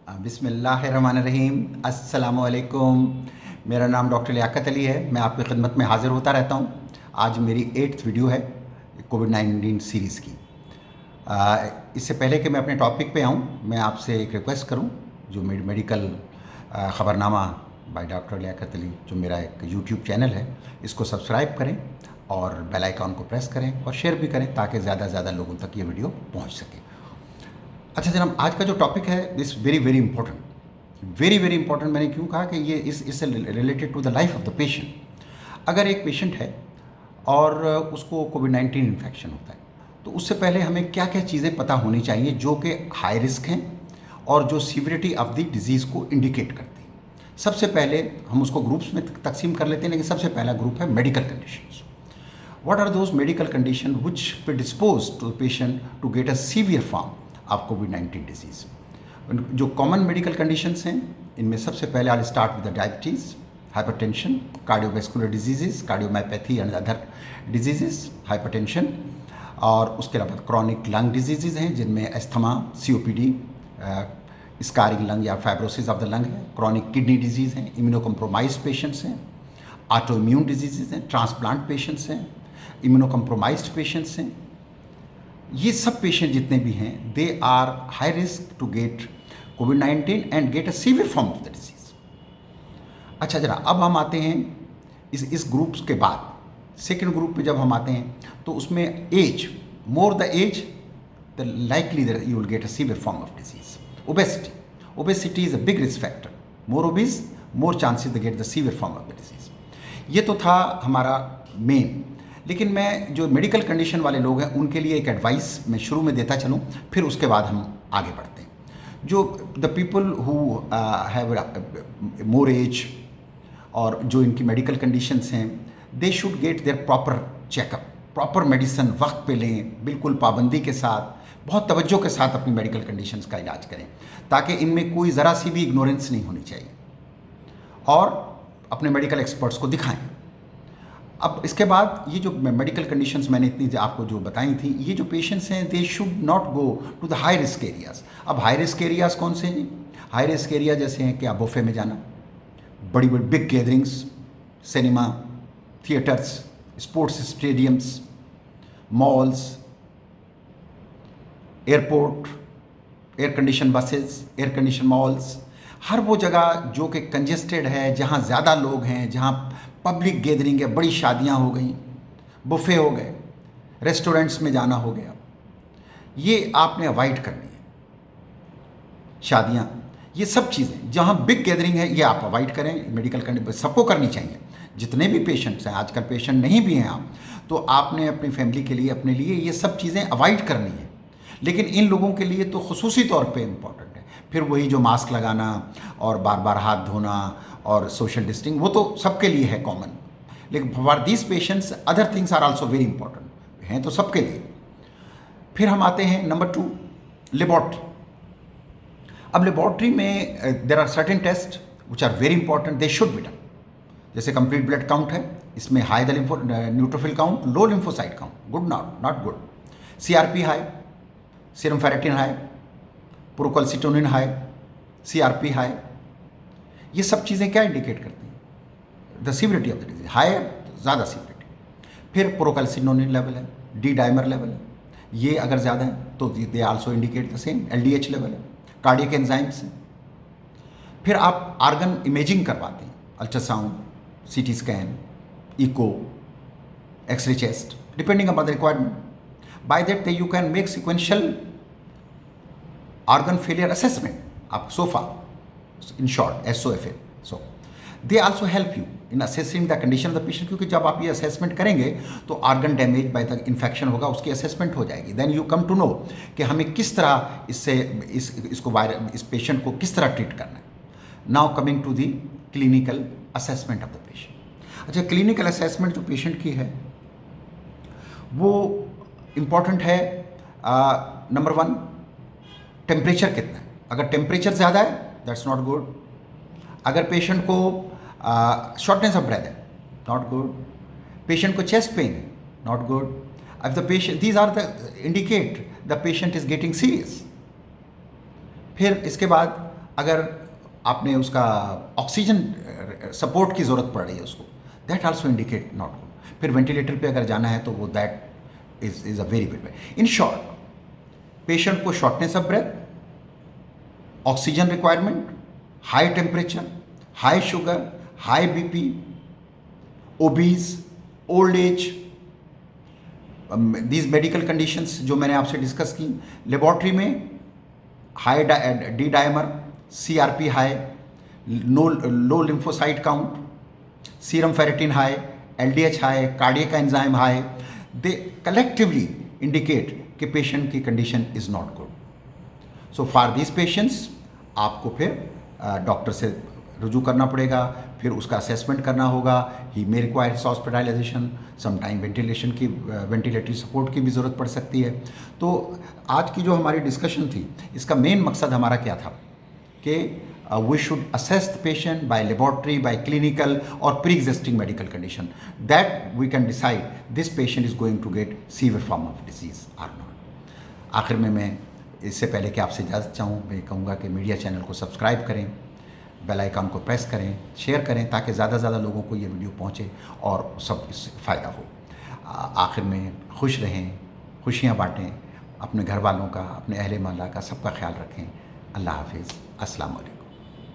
बिस्मिल्लाहिर्रहमानिर्रहीम। अस्सलामुअलैकुम। मेरा नाम डॉक्टर लियाकत अली है। मैं आपकी खिदमत में हाज़िर होता रहता हूँ। आज मेरी 8th वीडियो है कोविड-19 सीरीज़ की। इससे पहले कि मैं अपने टॉपिक पे आऊँ, मैं आपसे एक रिक्वेस्ट करूँ, जो मेडिकल ख़बरनामा बाय डॉक्टर लियाकत अली, जो मेरा एक यूट्यूब चैनल है, इसको सब्सक्राइब करें और बेल आइकॉन को प्रेस करें और शेयर भी करें ताकि ज़्यादा से ज़्यादा लोगों तक ये वीडियो पहुँच सके। अच्छा जनाब, आज का जो टॉपिक है this very very important, very very important. मैंने क्यों कहा कि ये इस related to the life of the patient. अगर एक पेशेंट है और उसको कोविड-19 इन्फेक्शन होता है, तो उससे पहले हमें क्या क्या चीज़ें पता होनी चाहिए जो कि हाई रिस्क हैं और जो सीवियरिटी ऑफ द डिजीज़ को इंडिकेट करती हैं। सबसे पहले हम उसको ग्रुप्स में तकसीम कर लेते हैं, लेकिन सबसे पहला ग्रुप है medical conditions. What are those medical conditions which predispose to the patient to get a severe form of COVID-19 disease? जो कॉमन मेडिकल कंडीशंस हैं, इनमें सबसे पहले I start with the diabetes, hypertension, cardiovascular diseases, cardiomyopathy and other diseases, hypertension, और उसके अलावा chronic lung diseases हैं जिनमें अस्थमा, COPD, स्कारिंग लंग या फाइब्रोसिस ऑफ द लंग है, क्रॉनिक किडनी डिजीज़ हैं, इम्यूनो कम्प्रोमाइज पेशेंट्स हैं, ऑटो इम्यून डिजीजेज हैं, ट्रांसप्लांट पेशेंट्स हैं, इम्यूनो कम्प्रोमाइज्ड पेशेंट्स हैं। ये सब पेशेंट जितने भी हैं, they are high risk to get कोविड-19 and get a severe form of the disease. अच्छा जरा, अब हम आते हैं इस ग्रुप्स के बाद सेकेंड ग्रुप में जब हम आते हैं तो उसमें age, more the age the likely that you will get a severe form of disease. Obesity is a big risk factor, more obese more chances to get the severe form of the disease. ये तो था हमारा main. लेकिन मैं जो medical condition वाले लोग हैं उनके लिए एक एडवाइस मैं शुरू में देता चलूँ, फिर उसके बाद हम आगे बढ़ते हैं। जो the people who have more age और जो इनकी मेडिकल कंडीशंस हैं, they should get their proper checkup, proper medicine वक्त पे लें, बिल्कुल पाबंदी के साथ, बहुत तवज्जो के साथ अपनी मेडिकल कंडीशंस का इलाज करें, ताकि इनमें कोई ज़रा सी भी इग्नोरेंस नहीं होनी चाहिए, और अपने मेडिकल एक्सपर्ट्स को दिखाएं। अब इसके बाद ये जो मेडिकल कंडीशंस मैंने इतनी आपको जो बताई थी, ये जो पेशेंट्स हैं they should not go to the high risk areas. अब हाई रिस्क एरियाज़ कौन से हैं? हाई रिस्क एरिया जैसे हैं कि आप बुफे में जाना, बड़ी बड़ी big gatherings, cinema, theatres, sports stadiums, malls, airport, air condition buses, air condition malls, हर वो जगह जो कि कंजेस्टेड है, जहाँ ज़्यादा लोग हैं, जहाँ पब्लिक गैदरिंग है, बड़ी शादियाँ हो गई, बुफे हो गए, रेस्टोरेंट्स में जाना हो गया, ये आपने अवॉइड करनी है। शादियाँ, ये सब चीज़ें जहाँ बिग गैदरिंग है ये आप अवॉइड करें। मेडिकल कंडीशन सबको करनी चाहिए, जितने भी पेशेंट्स हैं, आजकल पेशेंट नहीं भी हैं आप, तो आपने अपनी फैमिली के लिए, अपने लिए ये सब चीज़ें अवॉइड करनी है। लेकिन इन लोगों के लिए तो खुसूसी तौर पे इम्पॉर्टेंट है। फिर वही जो मास्क लगाना और बार बार हाथ धोना और सोशल डिस्टेंसिंग, वो तो सबके लिए है कॉमन, लेकिन for these patients other things are also very important, हैं तो सबके लिए। फिर हम आते हैं नंबर 2, लेबॉर्ट्री। अब लेबॉर्ट्री में there are certain test which are very important, they should be done. जैसे कंप्लीट ब्लड काउंट है, इसमें high the neutrophil count, low lymphocyte count, good not good, CRP high, serum ferritin high, procalcitonin high, CRP high. ये सब चीज़ें क्या indicate करती हैं? The severity of the disease, high है तो ज़्यादा सीवियरिटी। फिर प्रोकैल्सिटोनिन लेवल है, डी डाइमर लेवल है, ये अगर ज़्यादा है तो they also indicate the same. LDH level है, कार्डियक एंजाइम्स हैं। फिर आप आर्गन इमेजिंग करवाते हैं, ultrasound, CT scan, echo, x-ray chest, depending upon the requirement. By that you can make sequential organ failure assessment, आप SOFA, in short SOFA, so they also help you in assessing the condition of the patient, क्योंकि जब आप ये assessment करेंगे तो organ damage by the infection होगा, उसकी assessment हो जाएगी। then you come to know कि हमें किस तरह इससे इस पेशेंट को किस तरह ट्रीट करना है। now coming to the clinical assessment of the patient। अच्छा, clinical assessment जो पेशेंट की है वो इम्पॉर्टेंट है। नंबर 1, टेम्परेचर कितना है। अगर टेम्परेचर ज़्यादा है दैट्स नॉट गुड। अगर पेशेंट को शॉर्टनेस ऑफ ब्रेथ है, नॉट गुड। पेशेंट को चेस्ट पेन है, not good. If the patient, these are the indicate the patient is getting serious. फिर इसके बाद अगर आपने उसका ऑक्सीजन सपोर्ट की ज़रूरत पड़ रही है उसको, that also indicate not good. फिर वेंटिलेटर पे अगर जाना है तो वो that is a very big way. In short, patient को shortness of breath, oxygen requirement, high temperature, high sugar, high BP, obese, old age, these medical conditions जो मैंने आपसे डिस्कस की। लेबॉर्ट्री में high D dimer, CRP high, low lymphocyte count, serum ferritin high, LDH high, cardiac enzyme high, they collectively indicate कि patient की condition is not good. So for this patients आपको फिर doctor से रुजू करना पड़ेगा, फिर उसका असेसमेंट करना होगा। He may require hospitalization, sometime ventilatory support की भी ज़रूरत पड़ सकती है। तो आज की जो हमारी डिस्कशन थी, इसका मेन मकसद हमारा क्या था कि we should assess the patient by laboratory, by clinical or pre-existing medical condition, that we can decide this patient is going to get severe form of disease or not. आखिर में मैं इससे पहले कि आपसे इजाज़त चाहूँ, मैं कहूँगा कि मीडिया चैनल को सब्सक्राइब करें, बेल आइकन को प्रेस करें, शेयर करें, ताकि ज़्यादा से ज़्यादा लोगों को ये वीडियो पहुँचे और सब इससे फ़ायदा हो। आखिर में खुश रहें, खुशियाँ बाँटें, अपने घर वालों का, अपने अहले मोहल्ला का सबका ख्याल रखें। अल्लाह हाफिज़, अस्सलाम वालेकुम।